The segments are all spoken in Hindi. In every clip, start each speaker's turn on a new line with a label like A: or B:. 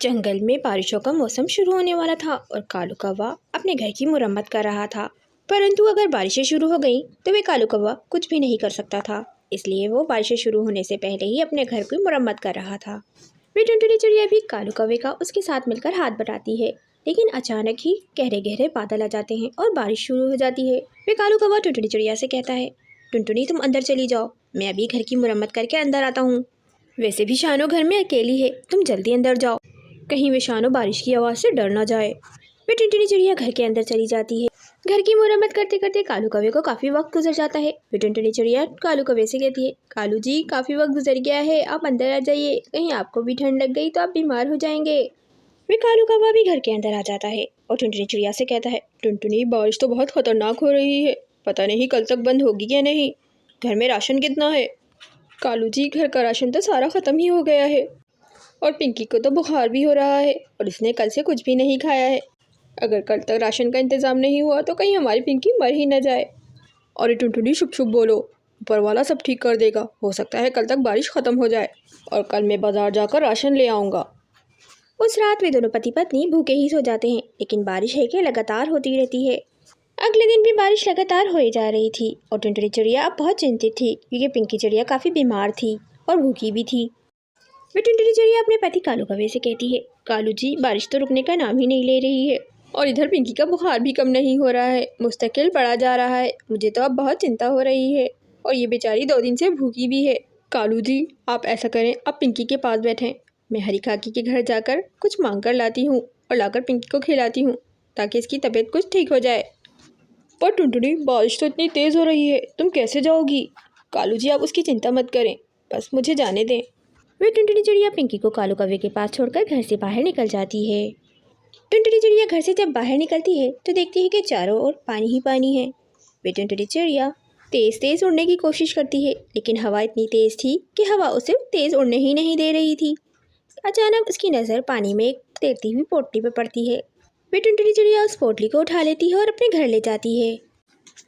A: जंगल में बारिशों का मौसम शुरू होने वाला था और कालू कौवा अपने घर की मुरम्मत कर रहा था। परंतु अगर बारिशें शुरू हो गईं तो वे कालू कौवा कुछ भी नहीं कर सकता था। इसलिए वो बारिशें शुरू होने से पहले ही अपने घर की मुरम्मत कर रहा था। वे टुनटुनी चिड़िया भी कालू कौवे का उसके साथ मिलकर हाथ बटाती है, लेकिन अचानक ही गहरे गहरे बादल आ जाते हैं और बारिश शुरू हो जाती है। वे कालू कौवा टुनटुनी चिड़िया से कहता है, टुनटुनी तुम अंदर चली जाओ, मैं अभी घर की मुरम्मत करके अंदर आता हूँ। वैसे भी शानो घर में अकेली है, तुम जल्दी अंदर जाओ, कहीं वे शानो बारिश की आवाज़ से डर ना जाए। वे टुनटुनी चिड़िया घर के अंदर चली जाती है। घर की मुरम्मत करते करते कालू कौवे को काफ़ी वक्त गुजर जाता है। वे टुनटुनी चिड़िया कालू कौवे से कहती है, कालू जी काफ़ी वक्त गुजर गया है, आप अंदर आ जाइए, कहीं आपको भी ठंड लग गई तो आप बीमार हो जाएंगे। वे कालू कौवा भी घर के अंदर आ जाता है और टुनटुनी चिड़िया से कहता है, टुनटुनी बारिश तो बहुत खतरनाक हो रही है, पता नहीं कल तक बंद होगी या नहीं। घर में राशन कितना है? कालू जी घर का राशन तो सारा ख़त्म ही हो गया है और पिंकी को तो बुखार भी हो रहा है और उसने कल से कुछ भी नहीं खाया है। अगर कल तक राशन का इंतज़ाम नहीं हुआ तो कहीं हमारी पिंकी मर ही न जाए। और टुनटुनी शुभ शुभ बोलो, ऊपर वाला सब ठीक कर देगा, हो सकता है कल तक बारिश ख़त्म हो जाए और कल मैं बाज़ार जाकर राशन ले आऊँगा। उस रात वे दोनों पति पत्नी भूखे ही सो जाते हैं, लेकिन बारिश है कि लगातार होती रहती है। अगले दिन भी बारिश लगातार होई जा रही थी और टुनटुनी चिड़िया अब बहुत चिंतित थी, क्योंकि पिंकी चिड़िया काफ़ी बीमार थी और भूखी भी थी। वे टुनटुनी चिड़िया अपने पति कालू कौवे से कहती है, कालू जी बारिश तो रुकने का नाम ही नहीं ले रही है और इधर पिंकी का बुखार भी कम नहीं हो रहा है, मुस्तकिल बढ़ा जा रहा है। मुझे तो अब बहुत चिंता हो रही है और ये बेचारी 2 दिन से भूखी भी है। कालू जी आप ऐसा करें, आप पिंकी के पास बैठें, मैं हरी काकी के घर जाकर कुछ मांग कर लाती हूँ और लाकर पिंकी को खिलाती हूँ ताकि इसकी तबीयत कुछ ठीक हो जाए। पर टुनटुनी बारिश तो इतनी तेज़ हो रही है, तुम कैसे जाओगी? कालू जी आप उसकी चिंता मत करें, बस मुझे जाने दें। वे टुनटुनी चिड़िया पिंकी को कालू कौवे के पास छोड़कर घर से बाहर निकल जाती है। टुनटुनी चिड़िया घर से जब बाहर निकलती है तो देखती है कि चारों ओर पानी ही पानी है। वे टुनटुनी चिड़िया तेज़ तेज़ उड़ने की कोशिश करती है, लेकिन हवा इतनी तेज़ थी कि हवा उसे तेज़ उड़ने ही नहीं दे रही थी। अचानक उसकी नज़र पानी में एक तैरती हुई पोटली पर पड़ती है। वे टुनटुनी चिड़िया उस पोटली को उठा लेती है और अपने घर ले जाती है,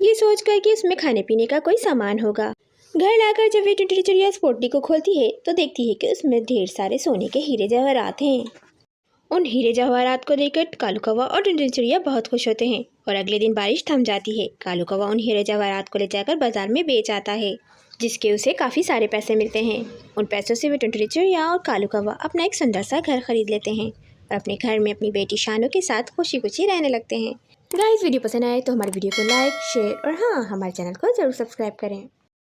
A: ये सोच कर कि उसमें खाने पीने का कोई सामान होगा। घर लाकर जब वे टुनटुनी चिड़िया उस पोटली को खोलती है तो देखती है कि उसमें ढेर सारे सोने के हीरे जवाहरात हैं। उन हीरे जवाहरात को देखकर कालू कौवा और टुनटुनी चिड़िया बहुत खुश होते हैं और अगले दिन बारिश थम जाती है। कालू कौवा उन हीरे जवाहरात को ले जाकर बाजार में बेच आता है, जिसके उसे काफ़ी सारे पैसे मिलते हैं। उन पैसों से वे टुनटुनी चिड़िया और कालू कौवा अपना एक सुंदर सा घर खरीद लेते हैं और अपने घर में अपनी बेटी शानो के साथ खुशी खुशी रहने लगते हैं। गाइस वीडियो पसंद आए तो हमारे वीडियो को लाइक, शेयर और हाँ हमारे चैनल को ज़रूर सब्सक्राइब करें।